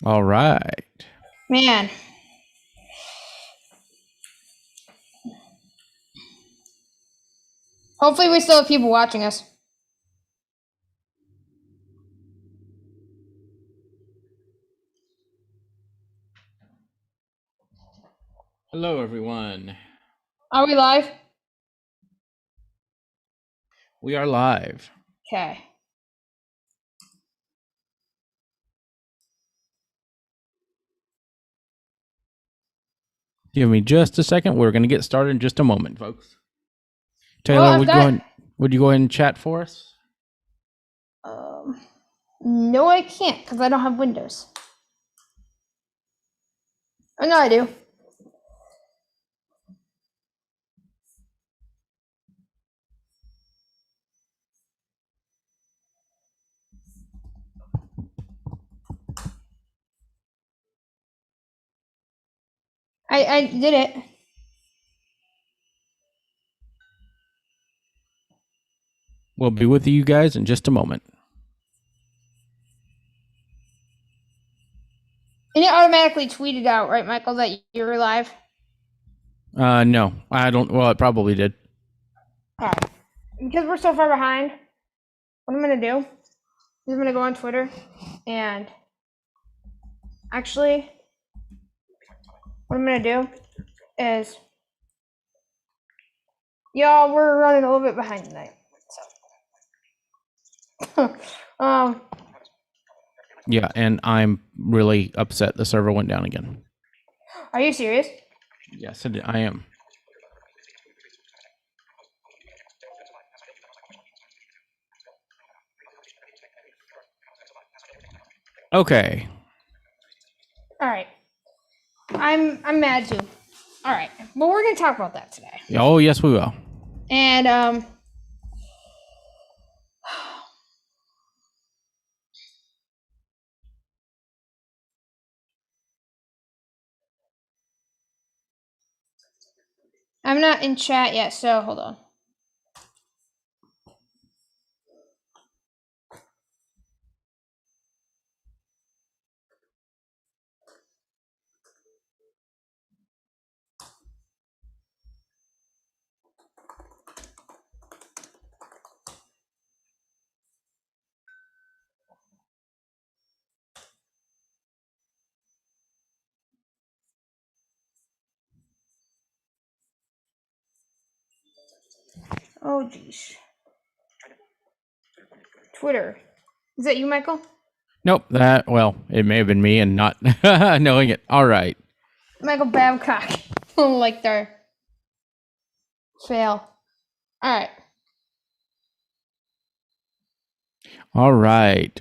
All right. Man. Hopefully we still have people watching us. Hello, everyone. Are we live? We are live. Okay. Give me just a second. We're going to get started in just a moment, folks. Taylor, Well, would you go ahead and chat for us? No, I can't because I don't have Windows. Oh, no, I do. I did it. We'll be with you guys in just a moment. And it automatically tweeted out, right, Michael, that you were live? No, I don't. Well, it probably did. All right. Because we're so far behind, what I'm going to do is I'm going to go on Twitter and actually, what I'm going to do is, y'all, we're running a little bit behind tonight. So, Yeah, and I'm really upset the server went down again. are you serious? Yes, I am. Okay. All right. I'm mad too. All right. Well, we're going to talk about that today. Oh, yes, we will. And I'm not in chat yet, so hold on. Oh, geez. Twitter. Is that you, Michael? Nope. It may have been me and not knowing it. All right. Michael Babcock. Like their fail. All right. All right.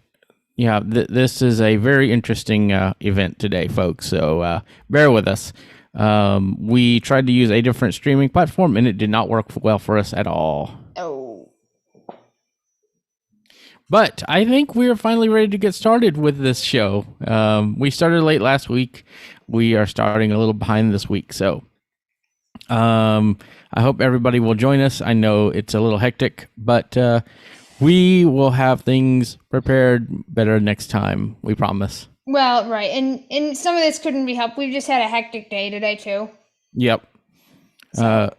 Yeah, this is a very interesting event today, folks. So bear with us. We tried to use a different streaming platform, and it did not work well for us at all. Oh. But I think we're finally ready to get started with this show. We started late last week. We are starting a little behind this week. So I hope everybody will join us. I know it's a little hectic, but we will have things prepared better next time. We promise. Well, right. And some of this couldn't be helped. We've just had a hectic day today, too. Yep. So.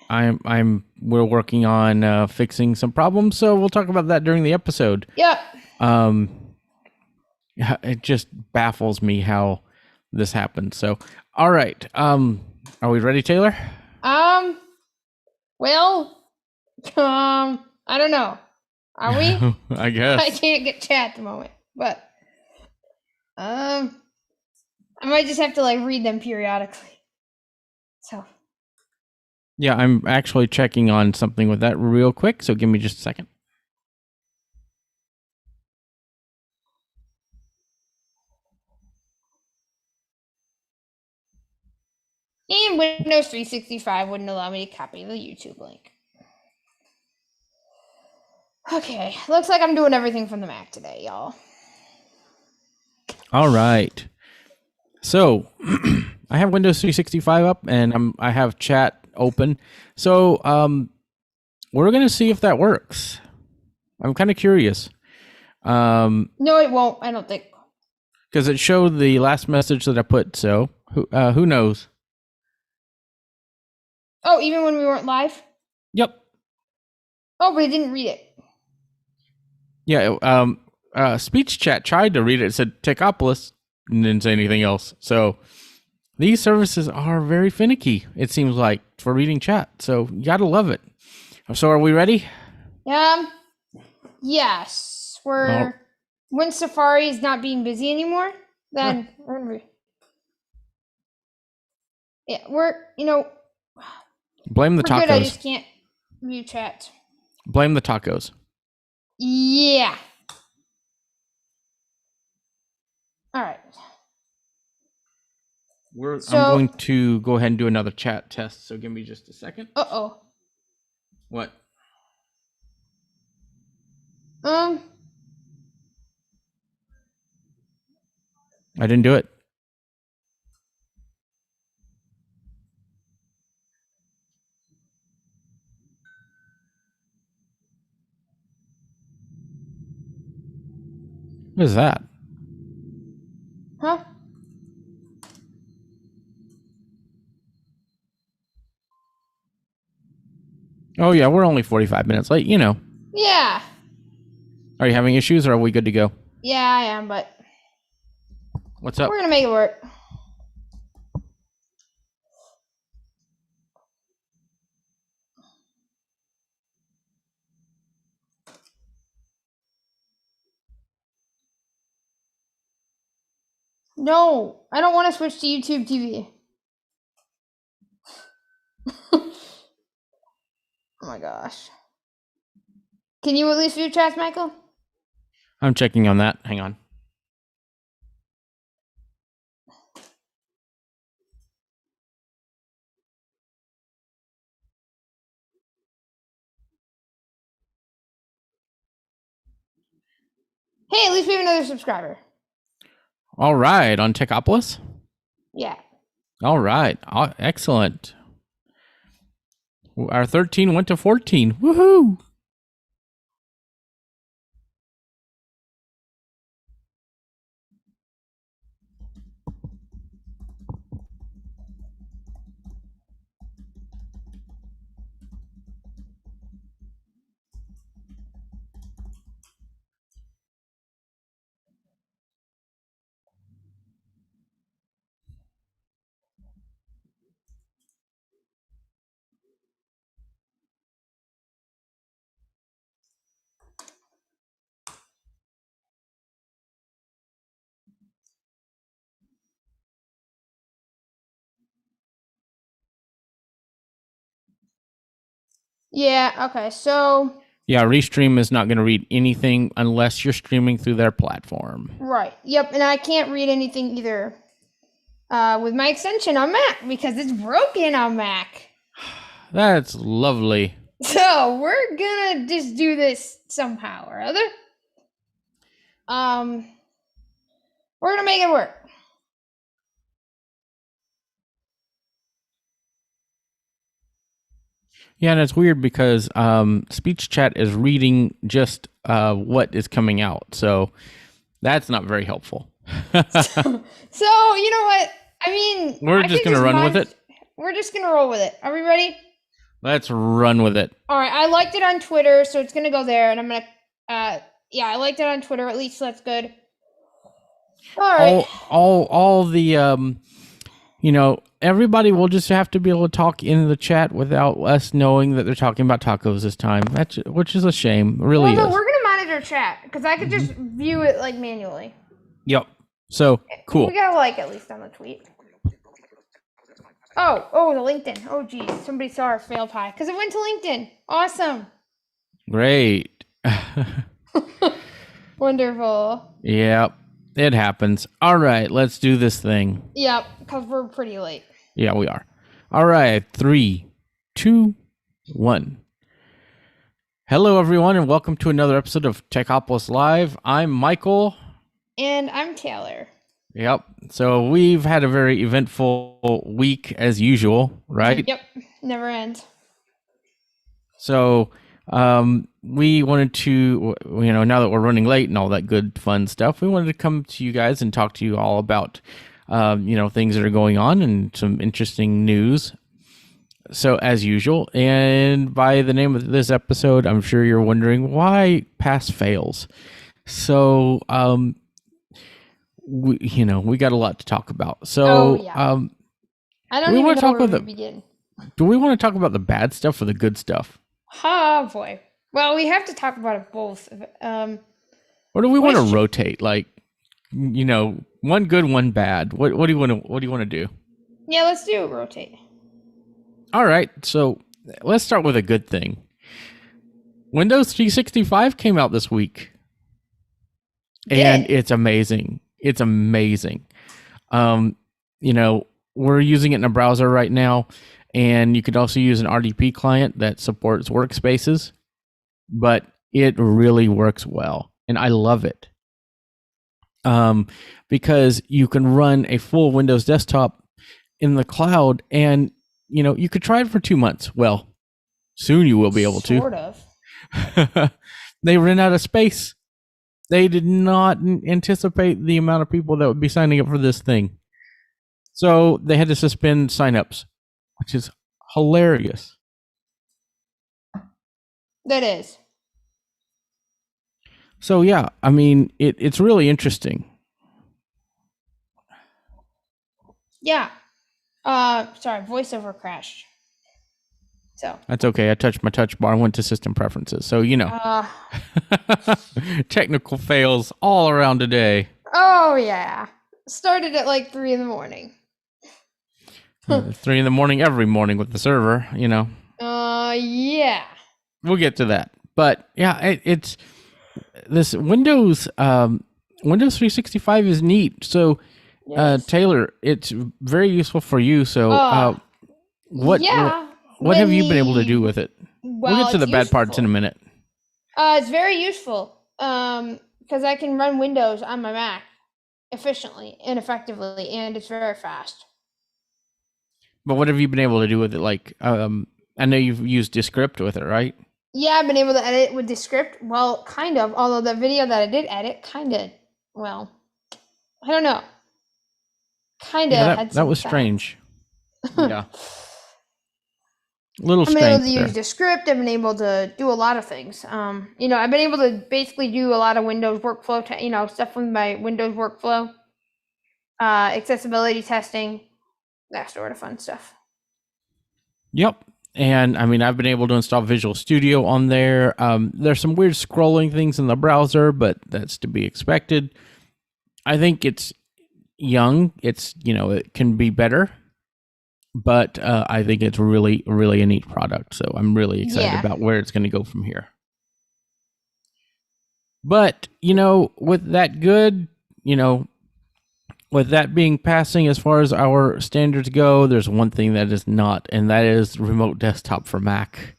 We're working on fixing some problems, so we'll talk about that during the episode. Yep. It just baffles me how this happened. So, all right. Are we ready, Taylor? Well, I don't know. Are we? I guess. I can't get chat at the moment, but I might just have to like read them periodically. So. Yeah, I'm actually checking on something with that real quick, so give me just a second. And Windows 365 wouldn't allow me to copy the YouTube link. Okay, looks like I'm doing everything from the Mac today, y'all. All right. So, I have Windows 365 up, and I have chat open. So, we're going to see if that works. I'm kind of curious. No, it won't. I don't think. Because it showed the last message that I put. So who knows? Oh, even when we weren't live? Yep. Oh, but I didn't read it. Yeah. Speech chat tried to read it. It said Techopolis and didn't say anything else. So these services are very finicky, it seems like, for reading chat. So you got to love it. So are we ready? Yes. When Safari is not being busy anymore, then blame the we're tacos. good. I just can't view chat. Blame the tacos. Yeah. All right. I'm going to go ahead and do another chat test. So give me just a second. Uh-oh. What? I didn't do it. What is that? Huh? Oh, yeah, we're only 45 minutes late, you know. Yeah. Are you having issues or are we good to go? Yeah, I am, but... What's up? We're going to make it work. No, I don't want to switch to YouTube TV. Oh my gosh. Can you at least view chats, Michael? I'm checking on that. Hang on. Hey, at least we have another subscriber. All right, on Techopolis? Yeah. All right, excellent. Our 13 went to 14. Woohoo! Yeah, okay, so... Yeah, Restream is not going to read anything unless you're streaming through their platform. Right, yep, and I can't read anything either with my extension on Mac because it's broken on Mac. That's lovely. So we're gonna just do this somehow or other. We're gonna make it work. Yeah, and it's weird because speech chat is reading just what is coming out. So that's not very helpful. So, you know what? I mean... We're just going to run with it. We're just going to roll with it. Are we ready? Let's run with it. All right, I liked it on Twitter, so it's going to go there, and I'm going to... yeah, I liked it on Twitter. At least that's good. All right. All the... everybody will just have to be able to talk in the chat without us knowing that they're talking about tacos this time. Which is a shame. It really is. We're going to monitor chat, because I could just view it, like, manually. Yep. So, cool. We got a like, at least, on the tweet. Oh, the LinkedIn. Oh, geez. Somebody saw our fail pie, because it went to LinkedIn. Awesome. Great. Wonderful. Yep. It happens. All right, let's do this thing. Yep, because we're pretty late. Yeah, we are. All right, 3, 2, 1. Hello, everyone, and welcome to another episode of Techopolis Live. I'm Michael. And I'm Taylor. Yep. So we've had a very eventful week as usual, right? Yep. Never ends. So We wanted to, now that we're running late and all that good fun stuff, we wanted to come to you guys and talk to you all about, things that are going on and some interesting news. So as usual, and by the name of this episode, I'm sure you're wondering why pass fails. So, we got a lot to talk about. So, I don't even know where to begin. Do we want to talk about the bad stuff or the good stuff? Oh boy. Well, we have to talk about it both. Or do we want to rotate? Like, one good, one bad. What do you want to do? Yeah, let's do rotate. All right. So let's start with a good thing. Windows 365 came out this week. And it's amazing. It's amazing. We're using it in a browser right now, and you could also use an RDP client that supports workspaces, but it really works well, and I love it. Because you can run a full Windows desktop in the cloud, and you could try it for 2 months. Well, soon you will be able to. Sort of. They ran out of space. They did not anticipate the amount of people that would be signing up for this thing. So they had to suspend signups, which is hilarious. That is. So yeah, I mean, it's really interesting. Yeah. Sorry, voiceover crashed. So that's okay. I touched my touch bar and went to system preferences. So technical fails all around today. Oh yeah. Started at like 3 a.m. 3 a.m. every morning with the server, Yeah. We'll get to that. But yeah, it's this Windows 365 is neat. So yes. Taylor, it's very useful for you. So what have you been able to do with it? We'll get to the bad parts in a minute. It's very useful because I can run Windows on my Mac efficiently and effectively, and it's very fast. But what have you been able to do with it? Like, I know you've used Descript with it, right? Yeah, I've been able to edit with Descript. Well, kind of. Although the video that I did edit, I don't know. That was strange. Yeah. A little strange. I've been able to use Descript. I've been able to do a lot of things. I've been able to basically do a lot of Windows workflow, stuff with my Windows workflow, accessibility testing, that sort of fun stuff. Yep. And I mean, I've been able to install Visual Studio on there. There's some weird scrolling things in the browser, but that's to be expected. I think it's young. It's, it can be better, but I think it's really, really a neat product. So I'm really excited about where it's going to go from here. But, with that good, with that being passing as far as our standards go, there's one thing that is not, and that is remote desktop for Mac,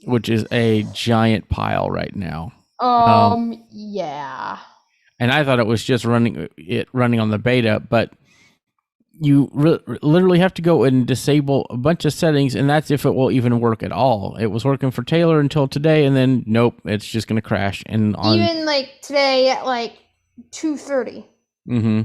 which is a giant pile right now. Yeah. And I thought it was just running on the beta, but you literally have to go and disable a bunch of settings, and that's if it will even work at all. It was working for Taylor until today, and then nope, it's just going to crash. And even like today at like 2:30. Mm-hmm.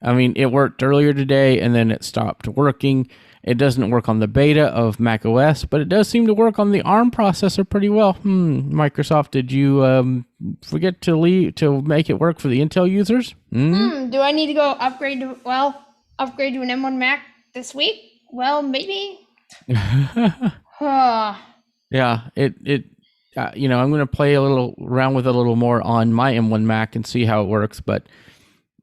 I mean, it worked earlier today, and then it stopped working. It doesn't work on the beta of Mac OS, but it does seem to work on the ARM processor pretty well. Microsoft, did you forget to make it work for the Intel users? Do I need to go upgrade to an M1 Mac this week? Well, maybe. Yeah, I'm going to play around with it a little more on my M1 Mac and see how it works, but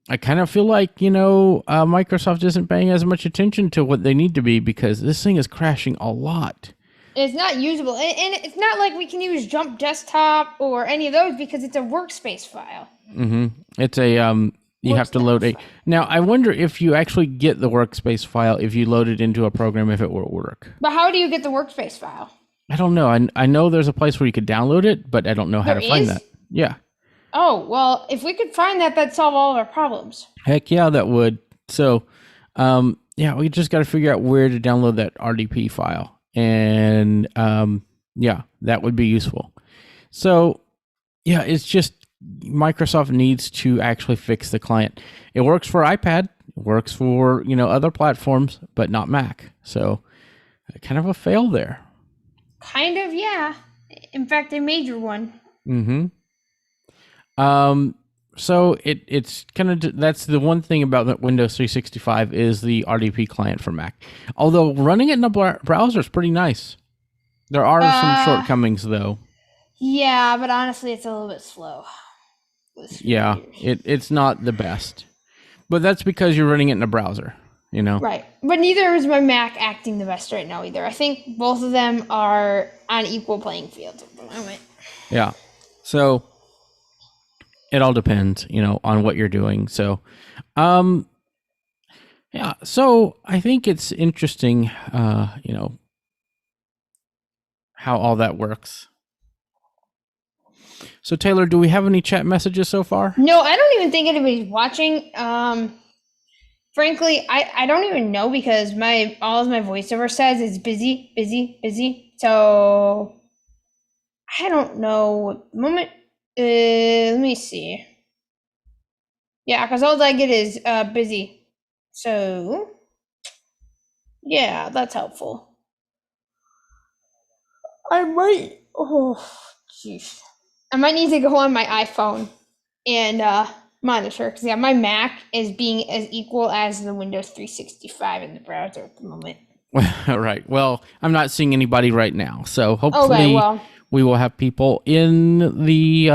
I kind of feel like, Microsoft isn't paying as much attention to what they need to be because this thing is crashing a lot. It's not usable. And it's not like we can use Jump Desktop or any of those because it's a workspace file. Mm-hmm. It's a, you have to load a... Now, I wonder if you actually get the workspace file if you load it into a program, if it will work. But how do you get the workspace file? I don't know. I know there's a place where you could download it, but I don't know how to find that. Yeah. Oh, well, if we could find that, that'd solve all of our problems. Heck yeah, that would. So, we just got to figure out where to download that RDP file. And Yeah, that would be useful. So, yeah, it's just Microsoft needs to actually fix the client. It works for iPad, it works for, other platforms, but not Mac. So, kind of a fail there. Kind of, yeah. In fact, a major one. Mhm. So it's kind of that's the one thing about the Windows 365 is the RDP client for Mac. Although running it in a browser is pretty nice. There are some shortcomings though. Yeah, but honestly, it's a little bit slow. Yeah, it's not the best. But that's because you're running it in a browser, Right. But neither is my Mac acting the best right now either. I think both of them are on equal playing field at the moment. Yeah. So it all depends, on what you're doing. So, yeah. So I think it's interesting, how all that works. So Taylor, do we have any chat messages so far? No, I don't even think anybody's watching. Frankly, I don't even know because all of my voiceover says it's busy, busy, busy. So I don't know what moment. Let me see. Yeah, because all I get is busy. So yeah, that's helpful. I might. Oh, jeez. I might need to go on my iPhone and monitor because yeah, my Mac is being as equal as the Windows 365 in the browser at the moment. Right. Well, I'm not seeing anybody right now, so hopefully Okay, well, we will have people in the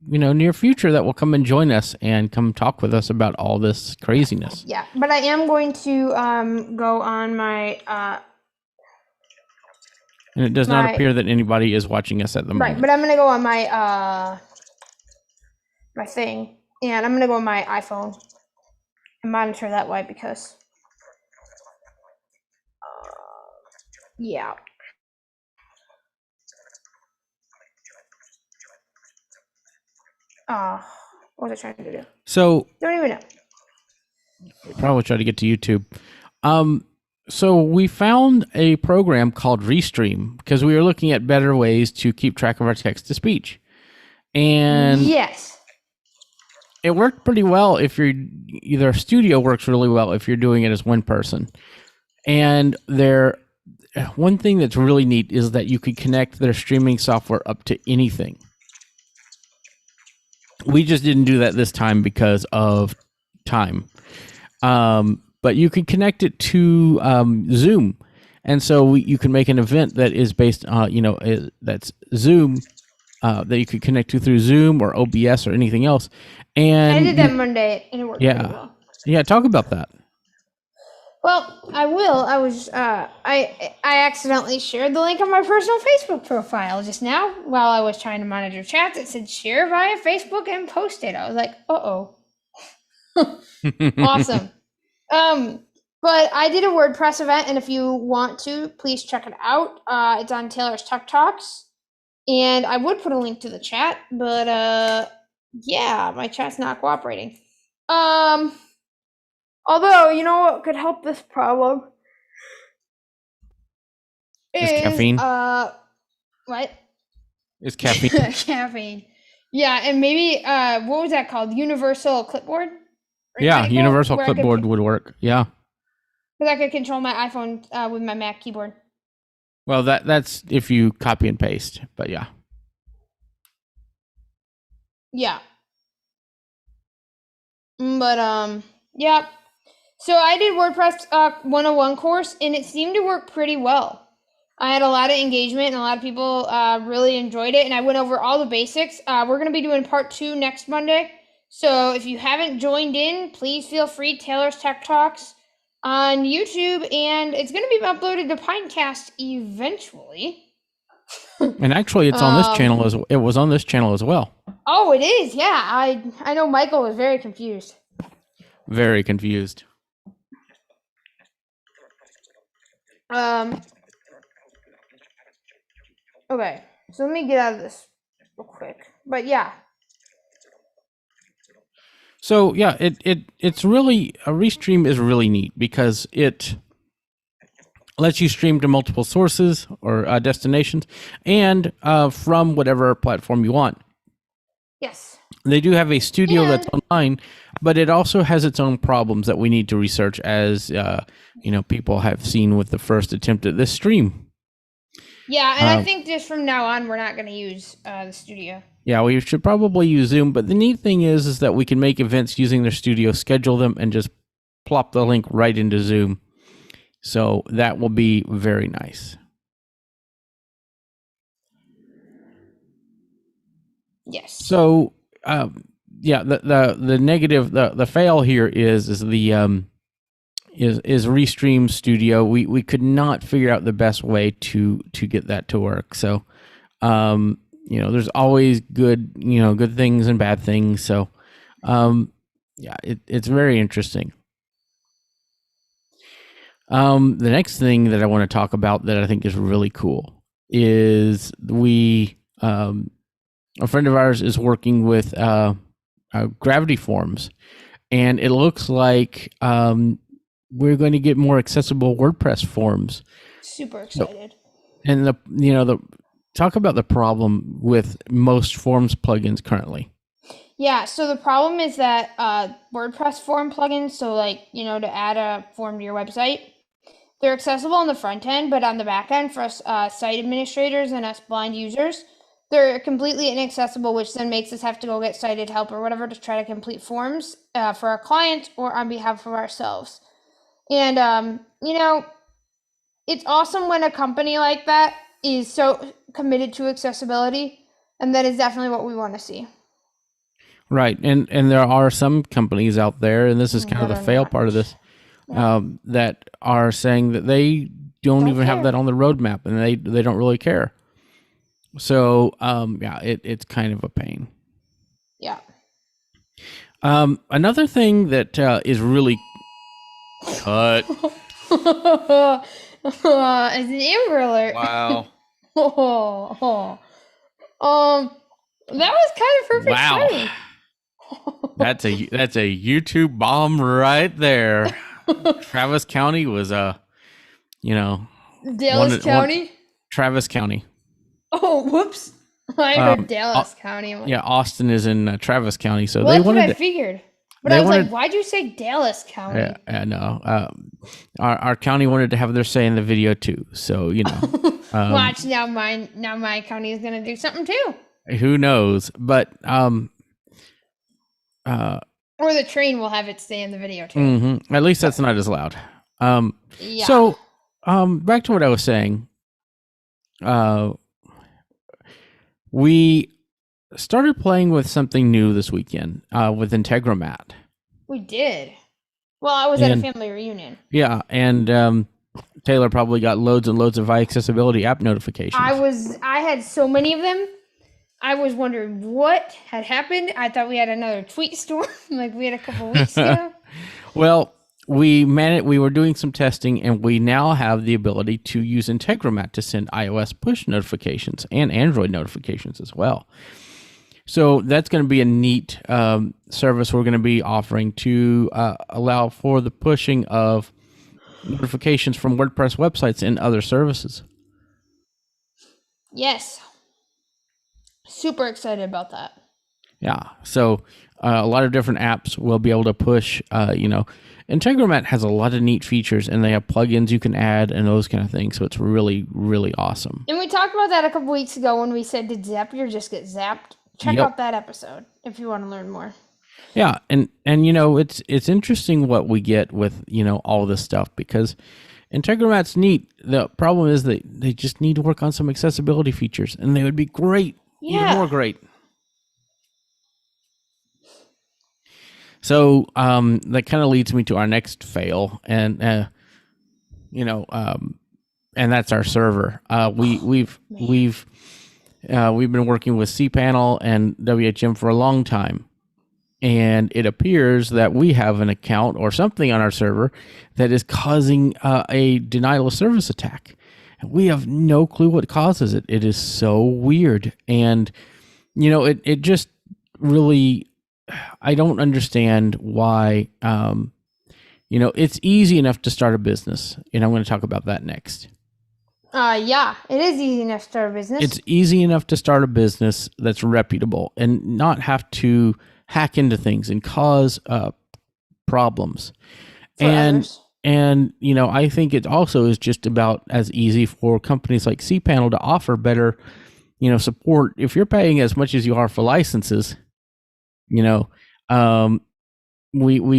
near future that will come and join us and come talk with us about all this craziness. yeah, but I am going to go on my And it does not appear that anybody is watching us at the moment. right, but I'm gonna go on my my thing, and I'm gonna go on my iPhone and monitor that way because yeah. What was I trying to do? So Don't even know. probably try to get to YouTube. So we found a program called Restream because we were looking at better ways to keep track of our text to speech. And yes, it worked pretty well if you're either Studio works really well if you're doing it as one person. And one thing that's really neat is that you could connect their streaming software up to anything. We just didn't do that this time because of time. But you can connect it to Zoom. And so you can make an event that is based on, that's Zoom, that you could connect to through Zoom or OBS or anything else. And I did that Monday and it worked pretty well. Yeah, talk about that. Well, I will. I was I accidentally shared the link on my personal Facebook profile just now while I was trying to monitor chats. It said share via Facebook and post it. I was like, awesome. But I did a WordPress event, and if you want to, please check it out. It's on Taylor's Tech Talks, and I would put a link to the chat, but yeah, my chat's not cooperating. Although, you know what could help this problem? Is caffeine. What? Is caffeine. Caffeine. Yeah, and maybe, what was that called? Universal Clipboard? Yeah, Universal Clipboard would work. Yeah. Because I could control my iPhone with my Mac keyboard. Well, that's if you copy and paste, but yeah. Yeah. But, yeah. So I did WordPress 101 course, and it seemed to work pretty well. I had a lot of engagement, and a lot of people really enjoyed it, and I went over all the basics. We're going to be doing part 2 next Monday. So if you haven't joined in, please feel free. Taylor's Tech Talks on YouTube, and it's going to be uploaded to Pinecast eventually. And actually, it's on this channel it was on this channel as well. Oh, it is. Yeah, I know Michael was very confused. Very confused. Okay, so let me get out of this real quick. But yeah. So yeah, it's really a Restream is really neat because it lets you stream to multiple sources or destinations, and from whatever platform you want. Yes. They do have a studio that's online, but it also has its own problems that we need to research, as people have seen with the first attempt at this stream. Yeah, and I think just from now on, we're not going to use the studio. Yeah, we should probably use Zoom, but the neat thing is that we can make events using their studio, schedule them, and just plop the link right into Zoom. So that will be very nice. Yes. So, the negative, the fail here is the Restream Studio. We could not figure out the best way to get that to work. So, there's always good things and bad things. So, it's very interesting. The next thing that I want to talk about that I think is really cool is a friend of ours is working with gravity forms, and it looks like we're going to get more accessible WordPress forms. Super excited. And talk about the problem with most forms plugins currently. Yeah, so the problem is that WordPress form plugins, so to add a form to your website, they're accessible on the front end, but on the back end for us site administrators and us blind users, they're completely inaccessible, which then makes us have to go get sighted help or whatever to try to complete forms for our clients or on behalf of ourselves. And, it's awesome when a company like that is so committed to accessibility, and that is definitely what we want to see. Right, and there are some companies out there, and this is kind of the fail part of this, that are saying that they don't even have that on the roadmap, and they don't really care. So, it's kind of a pain. Yeah. Another thing that is really cut. It's an Amber Alert. Wow. That was kind of perfect. Wow. That's a YouTube bomb right there. Travis County was Dallas County. Travis County. Oh, whoops! I heard Dallas County. Yeah, Austin is in Travis County, so well, they that's wanted. What I figured, but I was like, "Why'd you say Dallas County?" Yeah, no. Our county wanted to have their say in the video too, so Watch now, my county is gonna do something too. Who knows? But or the train will have its say in the video too. Mm-hmm. At least that's not as loud. Yeah. So, back to what I was saying. We started playing with something new this weekend with Integromat. We did. Well, I was at a family reunion. Yeah, and Taylor probably got loads and loads of accessibility app notifications. I had so many of them. I was wondering what had happened. I thought we had another tweet storm like we had a couple weeks ago. Well, we were doing some testing, and we now have the ability to use Integromat to send iOS push notifications and Android notifications as well. So that's going to be a neat service we're going to be offering to allow for the pushing of notifications from WordPress websites and other services. Yes. Super excited about that. Yeah. So a lot of different apps will be able to push, Integromat has a lot of neat features, and they have plugins you can add and those kind of things. So it's really, really awesome. And we talked about that a couple weeks ago when we said, did Zapier just get zapped? Check out that episode if you want to learn more. Yeah. And it's interesting what we get with, all this stuff, because Integromat's neat. The problem is that they just need to work on some accessibility features, and they would be great. Yeah. Even more great. So that kind of leads me to our next fail, and and that's our server. We've been working with cPanel and WHM for a long time, and it appears that we have an account or something on our server that is causing a denial of service attack. We have no clue what causes it. It is so weird, and it just really. I don't understand why It's easy enough to start a business, and I'm going to talk about that next. Yeah, it is easy enough to start a business. It's easy enough to start a business that's reputable and not have to hack into things and cause problems. For others. And I think it also is just about as easy for companies like cPanel to offer better, support. If you're paying as much as you are for licenses, we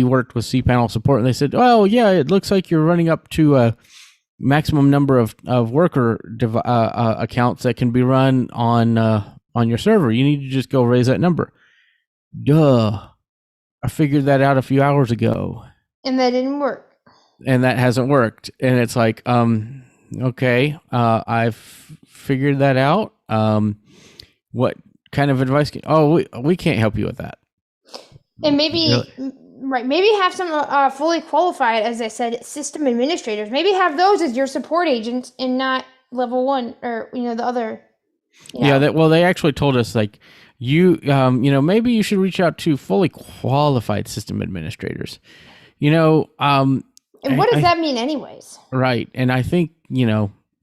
worked with cPanel support, and they said, "Oh yeah, it looks like you're running up to a maximum number of worker accounts that can be run on your server. You need to just go raise that number." Duh! I figured that out a few hours ago, and that didn't work. And that hasn't worked. And it's like, okay, I've figured that out. What kind of advice? We can't help you with that. And maybe, right, maybe have some fully qualified, as I said, system administrators. Maybe have those as your support agents and not level 1 or, the other. Yeah, they actually told us, like, maybe you should reach out to fully qualified system administrators. And what does that mean anyways? Right. And I think,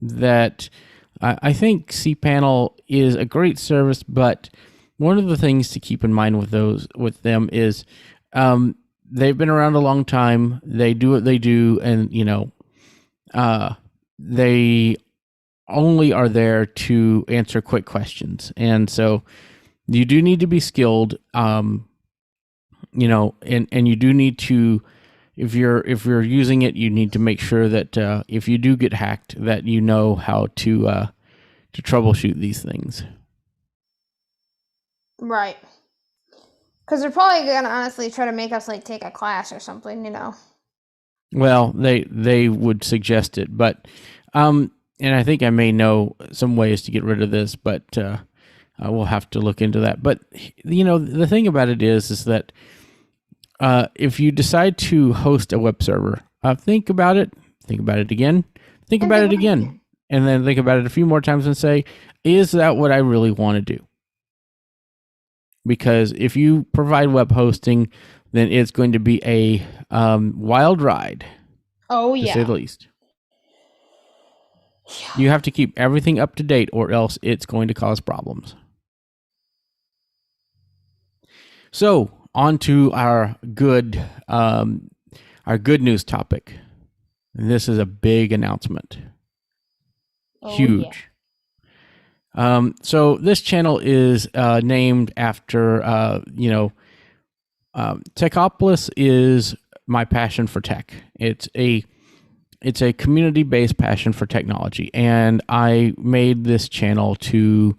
that I think cPanel is a great service, but one of the things to keep in mind with them is they've been around a long time. They do what they do, and they only are there to answer quick questions. And so you do need to be skilled, and you do need to, if you're using it, you need to make sure that if you do get hacked, that you know how to troubleshoot these things. Right. Because they're probably gonna honestly try to make us take a class or something, Well, they would suggest it, but and I think I may know some ways to get rid of this, but we'll have to look into that. But the thing about it is that if you decide to host a web server, think about it again, and then think about it a few more times and say, is that what I really want to do? Because if you provide web hosting, then it's going to be a wild ride. Oh, yeah. To say the least. Yeah. You have to keep everything up to date, or else it's going to cause problems. So, on to our good news topic. And this is a big announcement. Oh, huge. Yeah. So this channel is named after, Techopolis is my passion for tech. It's a community-based passion for technology, and I made this channel to,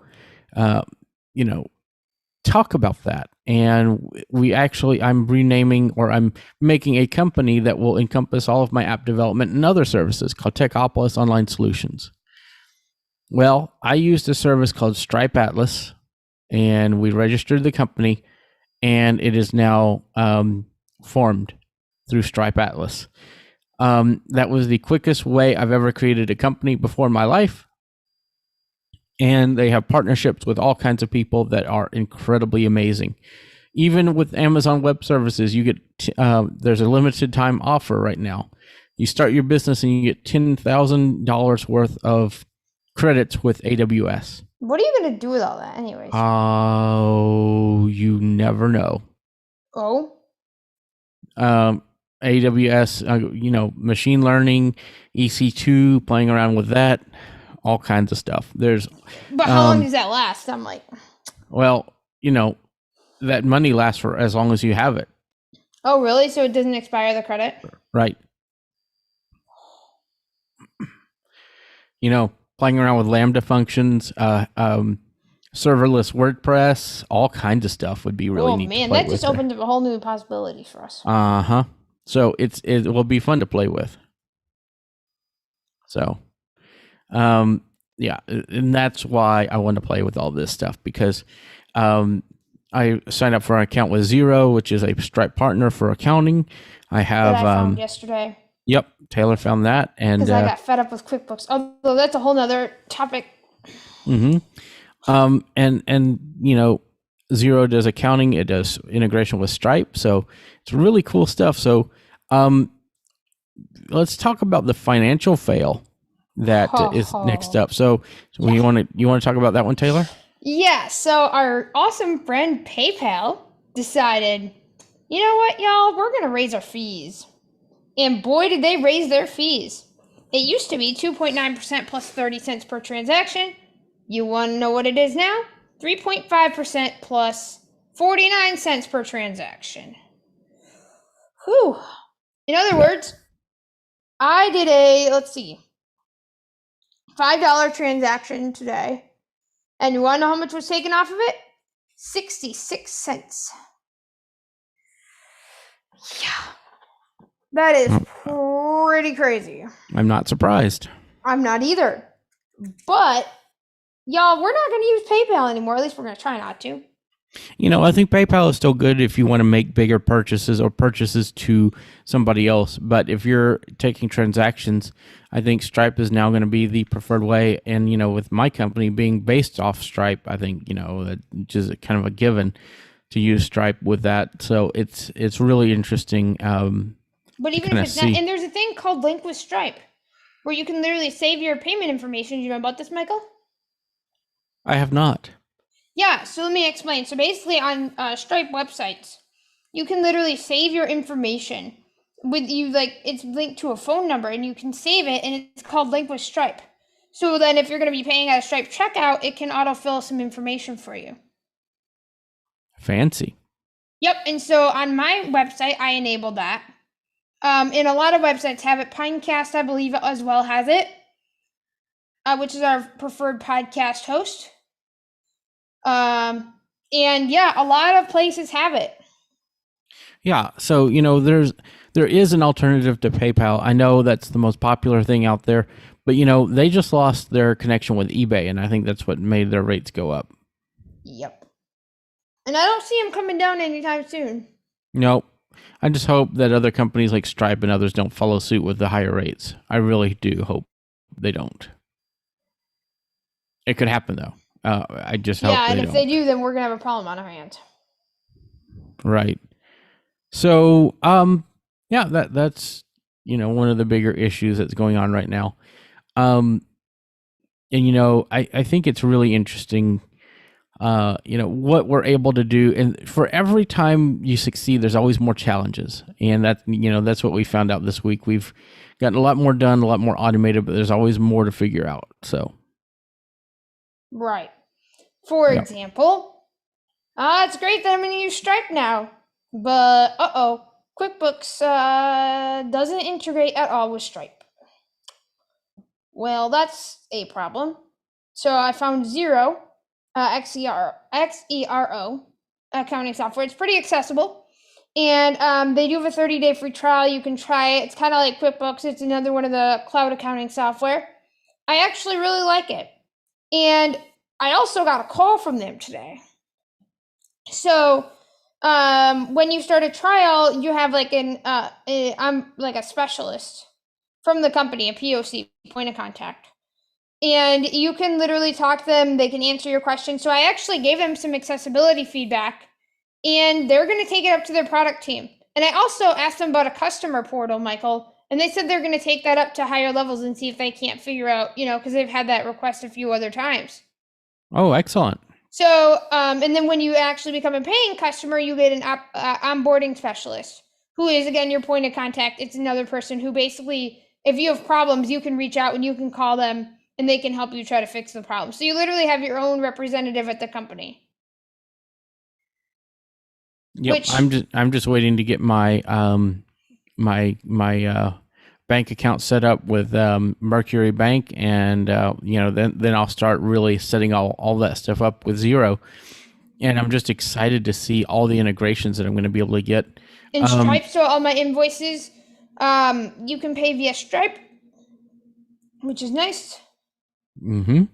talk about that. And I'm renaming, or I'm making a company that will encompass all of my app development and other services called Techopolis Online Solutions. Well, I used a service called Stripe Atlas, and we registered the company, and it is now formed through Stripe Atlas. That was the quickest way I've ever created a company before in my life. And they have partnerships with all kinds of people that are incredibly amazing. Even with Amazon Web Services, you get there's a limited time offer right now. You start your business and you get $10,000 worth of credits with AWS. What are you going to do with all that anyways? Oh, you never know. Oh? AWS, machine learning, EC2, playing around with that, all kinds of stuff. But how long does that last? I'm like... Well, that money lasts for as long as you have it. Oh, really? So it doesn't expire the credit? Right. Playing around with Lambda functions, serverless WordPress, all kinds of stuff would be really neat. Oh man, that just opened up a whole new possibility for us. So it will be fun to play with. So, yeah, and that's why I want to play with all this stuff, because I signed up for an account with Xero, which is a Stripe partner for accounting. I have that I found yesterday. Yep, Taylor found that, and because I got fed up with QuickBooks. Although that's a whole nother topic. Mm-hmm. And Xero does accounting. It does integration with Stripe, so it's really cool stuff. So, let's talk about the financial fail that is next up. So Yeah. you want to talk about that one, Taylor? Yeah, so our awesome friend PayPal decided, you know what, y'all, we're going to raise our fees. And boy, did they raise their fees. It used to be 2.9% plus 30 cents per transaction. You want to know what it is now? 3.5% plus 49 cents per transaction. Whew. In other words, I did let's see, $5 transaction today. And you want to know how much was taken off of it? 66 cents. Yeah. That is pretty crazy. I'm not surprised. I'm not either. But, y'all, we're not going to use PayPal anymore. At least we're going to try not to. I think PayPal is still good if you want to make bigger purchases or purchases to somebody else. But if you're taking transactions, I think Stripe is now going to be the preferred way. And, with my company being based off Stripe, I think, that's just kind of a given to use Stripe with that. So it's really interesting. But even if it's not, and there's a thing called Link with Stripe where you can literally save your payment information. Do you know about this, Michael? I have not. Yeah, so let me explain. So basically on Stripe websites, you can literally save your information with you, like it's linked to a phone number and you can save it and it's called Link with Stripe. So then if you're going to be paying at a Stripe checkout, it can autofill some information for you. Fancy. Yep, and so on my website, I enabled that. And a lot of websites have it. Pinecast, I believe, as well has it, which is our preferred podcast host. And yeah, a lot of places have it. Yeah, so there is an alternative to PayPal. I know that's the most popular thing out there, but they just lost their connection with eBay, and I think that's what made their rates go up. Yep. And I don't see them coming down anytime soon. Nope. I just hope that other companies like Stripe and others don't follow suit with the higher rates. I really do hope they don't. It could happen though. I just hope. Yeah, and if they do, then we're gonna have a problem on our hands. Right. So, yeah, that's one of the bigger issues that's going on right now. And I think it's really interesting. What we're able to do, and for every time you succeed, there's always more challenges, and that's what we found out this week. We've gotten a lot more done, a lot more automated, but there's always more to figure out. So. Right. For example, it's great that I'm going to use Stripe now, but QuickBooks doesn't integrate at all with Stripe. Well, that's a problem. So I found Xero, Xero accounting software. It's pretty accessible, and they do have a 30-day free trial. You can try it. It's kind of like QuickBooks. It's another one of the cloud accounting software. I actually really like it, and I also got a call from them today. So when you start a trial, you have like I'm like a specialist from the company, a POC, point of contact. And you can literally talk to them. They can answer your questions. So I actually gave them some accessibility feedback, and they're going to take it up to their product team. And I also asked them about a customer portal, Michael, and they said they're going to take that up to higher levels and see if they can't figure out, because they've had that request a few other times. Oh, excellent. So, and then when you actually become a paying customer, you get an onboarding specialist, who is, again, your point of contact. It's another person who basically, if you have problems, you can reach out and you can call them, and they can help you try to fix the problem. So you literally have your own representative at the company. Yep, I'm just waiting to get my my bank account set up with Mercury Bank, and then I'll start really setting all that stuff up with Xero, and I'm just excited to see all the integrations that I'm going to be able to get. In Stripe, so all my invoices, you can pay via Stripe, which is nice. Mm-hmm.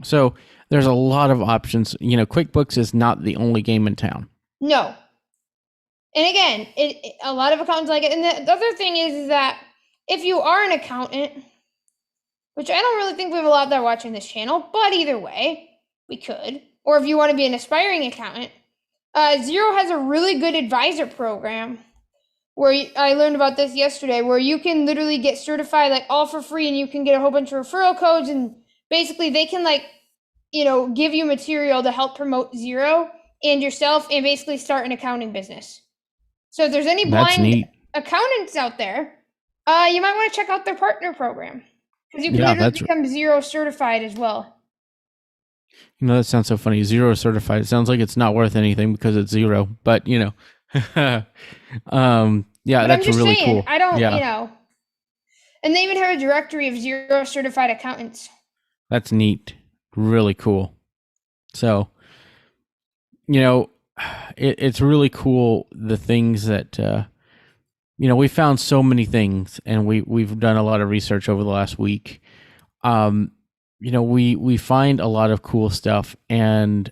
So there's a lot of options. QuickBooks is not the only game in town. No. And again, a lot of accountants like it. And the other thing is that if you are an accountant, which I don't really think we have a lot that are watching this channel, but either way, we could. Or if you want to be an aspiring accountant, Xero has a really good advisor program I learned about this yesterday, where you can literally get certified like all for free, and you can get a whole bunch of referral codes, and basically they can give you material to help promote Zero and yourself, and basically start an accounting business. So if there's any That's blind neat. accountants out there, you might want to check out their partner program, because you can Yeah, literally that's become Zero certified as well. that sounds so funny. Zero certified. It sounds like it's not worth anything because it's zero. But yeah, But that's really cool. I don't, Yeah, and they even have a directory of Zero certified accountants. that's neat. Really cool. So, it's really cool the things that we found so many things, and we've done a lot of research over the last week. We find a lot of cool stuff, and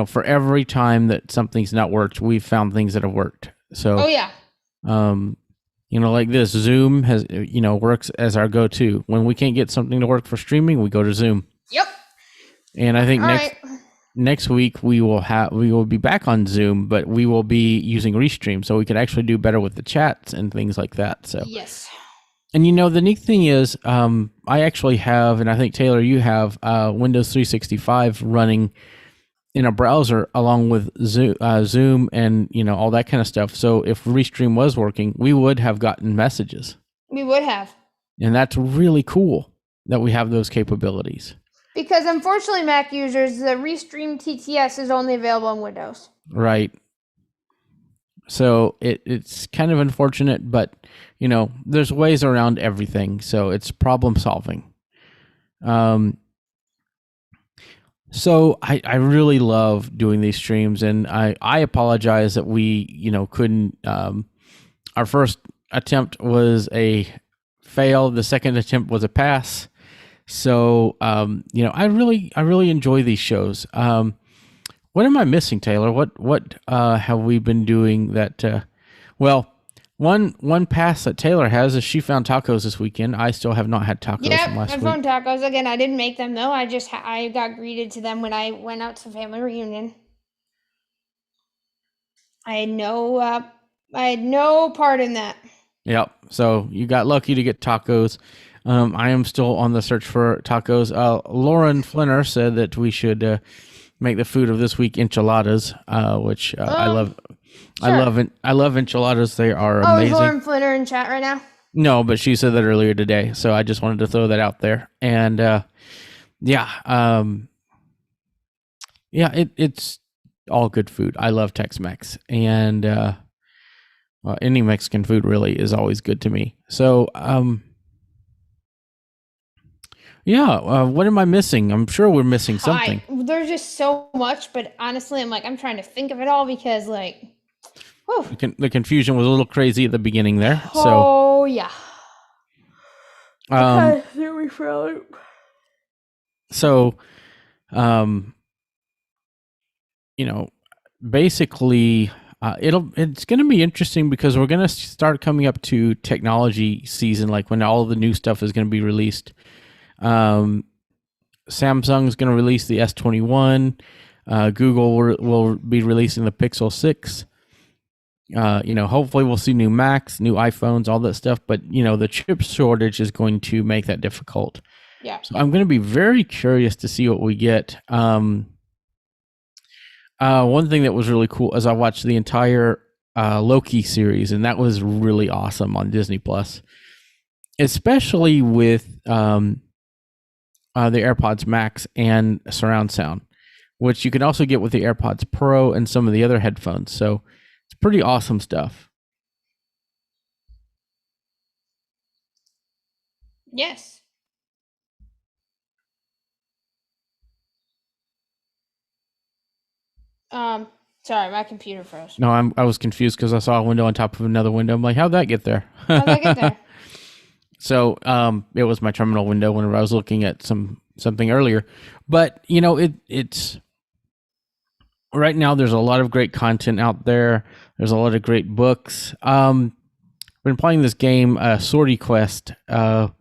for every time that something's not worked, we've found things that have worked. So, Oh yeah. Like this, Zoom has works as our go-to. When we can't get something to work for streaming, we go to Zoom. Yep. And I think next week we will be back on Zoom, but we will be using Restream, so we can actually do better with the chats and things like that. So yes. And the neat thing is, I actually have, and I think Taylor, you have Windows 365 running in a browser along with Zoom and all that kind of stuff. So if Restream was working, we would have gotten messages. We would have. And that's really cool that we have those capabilities. Because unfortunately, Mac users, the Restream TTS is only available on Windows. Right. So it's kind of unfortunate, but there's ways around everything. So it's problem solving. So I really love doing these streams, and I apologize that we couldn't. Our first attempt was a fail. The second attempt was a pass. So I really enjoy these shows. What am I missing, Taylor? What have we been doing that? One pass that Taylor has is she found tacos this weekend. I still have not had tacos from last week. I found tacos again. I didn't make them though. I got greeted to them when I went out to family reunion. I had no part in that. Yep. So you got lucky to get tacos. I am still on the search for tacos. Lauren Flinner said that we should make the food of this week enchiladas, which I love. Sure. I love enchiladas. They are amazing. Is Lauren Flinner in chat right now? No, but she said that earlier today, so I just wanted to throw that out there. And it's all good food. I love Tex-Mex, and any Mexican food really is always good to me. So what am I missing? I'm sure we're missing something. There's just so much, but honestly, I'm trying to think of it all because the confusion was a little crazy at the beginning there. Oh yeah. Threw me for a loop. So, basically, it's going to be interesting because we're going to start coming up to technology season, like when all of the new stuff is going to be released. Samsung's going to release the S21. Google will be releasing the Pixel 6. Hopefully we'll see new Macs, new iPhones, all that stuff. But, the chip shortage is going to make that difficult. Yeah. So I'm going to be very curious to see what we get. One thing that was really cool is I watched the entire Loki series, and that was really awesome on Disney Plus, especially with the AirPods Max and surround sound, which you can also get with the AirPods Pro and some of the other headphones. So it's pretty awesome stuff. Yes. Sorry, my computer froze. No, I was confused because I saw a window on top of another window. I'm like, how'd that get there? How'd that get there? So it was my terminal window whenever I was looking at something earlier. But, it's right now there's a lot of great content out there. There's a lot of great books. I've been playing this game, Sortie Quest, that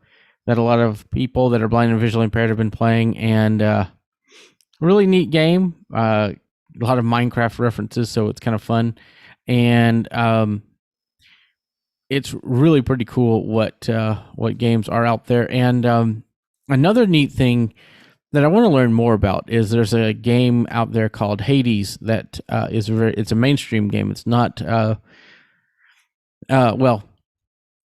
a lot of people that are blind and visually impaired have been playing, and really neat game. A lot of Minecraft references, so it's kind of fun. and it's really pretty cool what games are out there. And another neat thing that I want to learn more about is there's a game out there called Hades that it's a mainstream game. It's not well,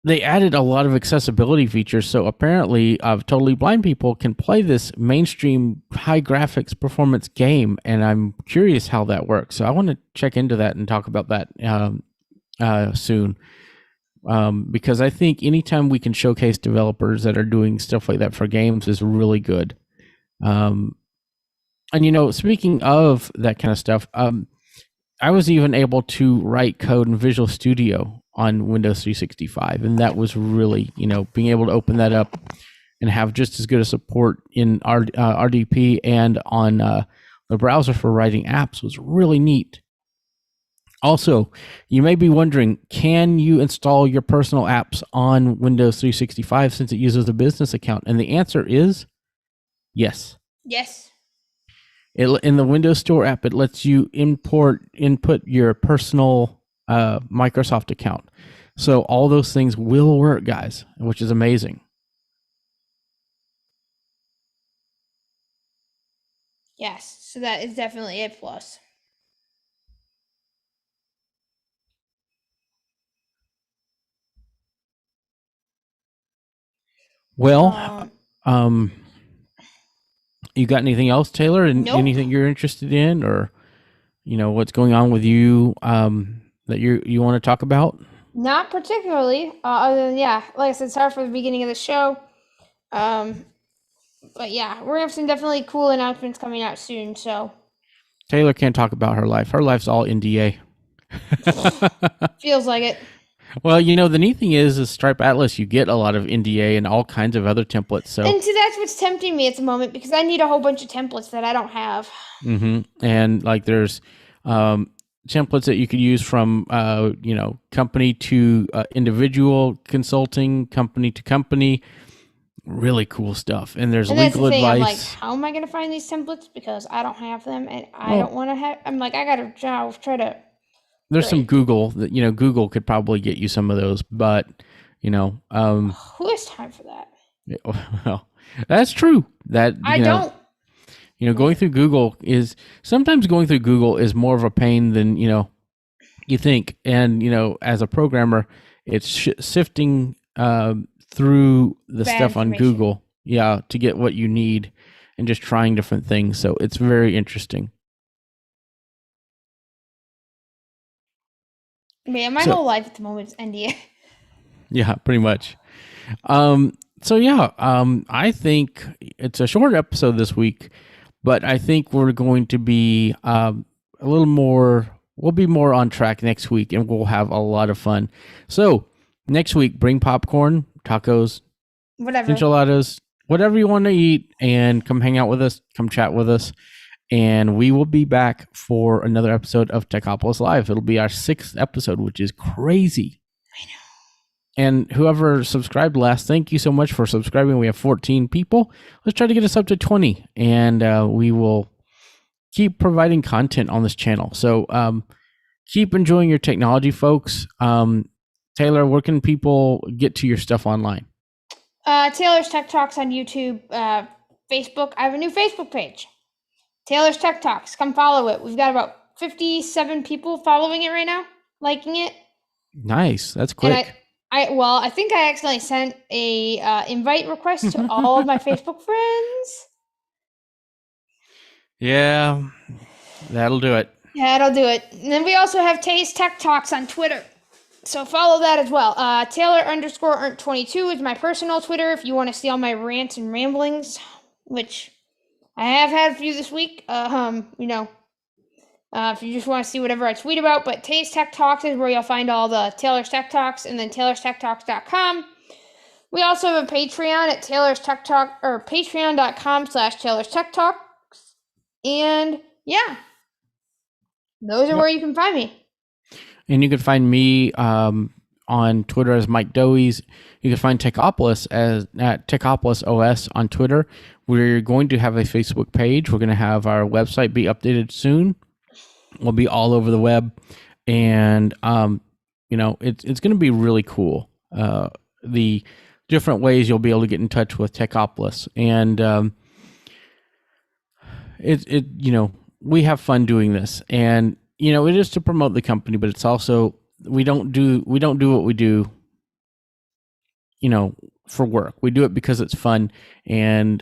they added a lot of accessibility features, so apparently totally blind people can play this mainstream high graphics performance game, and I'm curious how that works. So I want to check into that and talk about that soon. Because I think anytime we can showcase developers that are doing stuff like that for games is really good. And speaking of that kind of stuff, I was even able to write code in Visual Studio on Windows 365, and that was really, being able to open that up and have just as good a support in RDP and on the browser for writing apps was really neat. Also, you may be wondering, can you install your personal apps on Windows 365 since it uses a business account? And the answer is yes. Yes. In the Windows Store app, it lets you input your personal Microsoft account. So all those things will work, guys, which is amazing. Yes, so that is definitely a plus. Well, you got anything else, Taylor? And nope. Anything you're interested in, or what's going on with you that you want to talk about? Not particularly. Other than like I said, sorry for the beginning of the show. But yeah, we're gonna have some definitely cool announcements coming out soon. So Taylor can't talk about her life. Her life's all NDA. Feels like it. Well, the neat thing is Stripe Atlas, you get a lot of NDA and all kinds of other templates. So, and that's what's tempting me at the moment because I need a whole bunch of templates that I don't have. Mm-hmm. And like there's templates that you could use from, company to individual consulting, company to company. Really cool stuff. And there's legal advice. I'm like, how am I going to find these templates? Because I don't have them and I don't want to have. I'm like, I got to try to. There's some Google that, Google could probably get you some of those, but, who has time for that? Well, that's true. That I don't. Going through Google is more of a pain than, you think. And, as a programmer, it's sifting through the stuff on Google, to get what you need and just trying different things. So it's very interesting. Man, my whole life at the moment is NDA. Yeah, pretty much. I think it's a short episode this week, but I think we're going to be a little more, we'll be more on track next week and we'll have a lot of fun. So next week, bring popcorn, tacos, whatever, enchiladas, whatever you want to eat, and come hang out with us, come chat with us. And we will be back for another episode of Techopolis Live. It'll be our 6th episode, which is crazy. I know. And whoever subscribed last, thank you so much for subscribing. We have 14 people. Let's try to get us up to 20. And we will keep providing content on this channel. So keep enjoying your technology, folks. Taylor, where can people get to your stuff online? Taylor's Tech Talks on YouTube, Facebook. I have a new Facebook page. Taylor's Tech Talks. Come follow it. We've got about 57 people following it right now, liking it. Nice. That's quick. And I think I accidentally sent a invite request to all of my Facebook friends. Yeah, that'll do it. Yeah, that'll do it. And then we also have Tay's Tech Talks on Twitter. So follow that as well. Taylor_Ernst22 is my personal Twitter if you want to see all my rants and ramblings, which I have had a few this week. If you just want to see whatever I tweet about. But Tay's Tech Talks is where you'll find all the Taylor's Tech Talks, and then TaylorsTechTalks.com. We also have a Patreon at Taylor's Tech Talk, or patreon.com/Taylor's Tech Talks. And yeah, those are where you can find me. And you can find me on Twitter as Mike Dowies. You can find Techopolis at Techopolis OS on Twitter. We're going to have a Facebook page. We're going to have our website be updated soon. We'll be all over the web. and it's going to be really cool. The different ways you'll be able to get in touch with Techopolis, and we have fun doing this, and it is to promote the company, but it's also we don't do what we do for work. We do it because it's fun, and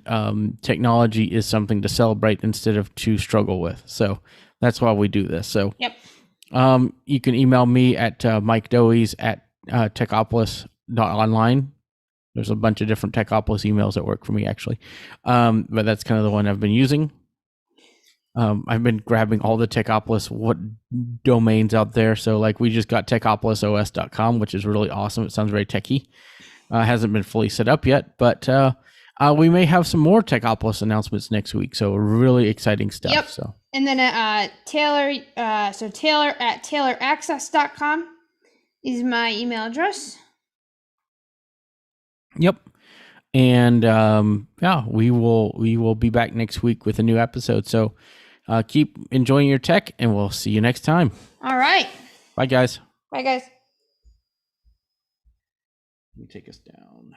technology is something to celebrate instead of to struggle with. So that's why we do this. So Yep. You can email me at Mike Doies at techopolis.online. There's a bunch of different Techopolis emails that work for me, actually. But that's kind of the one I've been using. I've been grabbing all the Techopolis domains out there. So like we just got techopolisos.com, which is really awesome. It sounds very techy. Hasn't been fully set up yet, but we may have some more Techopolis announcements next week. So really exciting stuff. Yep. So. And then Taylor at taylораccess.com is my email address. Yep. And we will be back next week with a new episode. So keep enjoying your tech, and we'll see you next time. All right. Bye, guys. Bye, guys. Let me take us down.